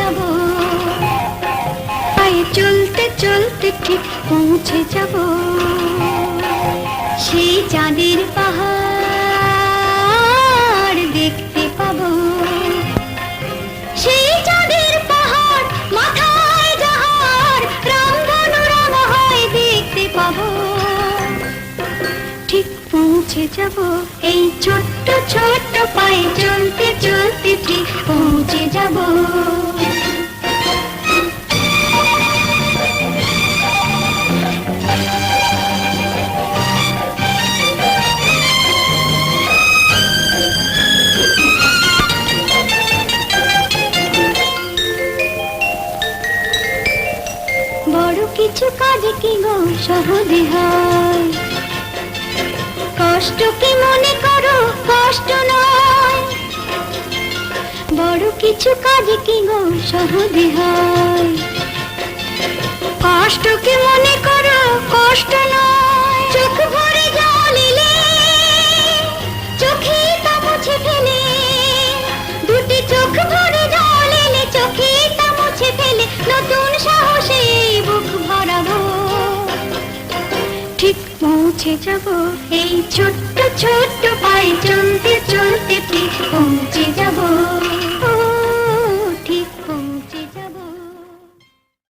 যাব, পায়ে চলতে চলতে ঠিক পৌঁছে যাব সেই চাঁদের পাহাড় দেখতে পাবো। সেই চাঁদের পাহাড় মাথায় যাহার রামধনু রং হয় দেখতে পাবো। ঠিক পৌঁছে যাব এই ছোট্ট ছোট্ট পায়ে চলতে চলতে ঠিক পৌঁছে যাব। বড় কিছু কাজ কি গো সহজে হয়, কষ্ট কি মনে করো কষ্ট নয়। বড় কিছু কাজ কি গো সহজে হয়, কষ্ট কি মনে করো কষ্ট নয়। চোখ ভরে জল এলে চোখে তা মুছে ফেলে, দুটি চোখ ভরে জল এলে চোখে তা মুছে ফেলে নতুন সাহসে বুক ভরাবো। ঠিক পৌঁছে যাব এই ছোট্ট ছোট্ট পায়ে চলতে চলতে ঠিক পৌঁছে যাব।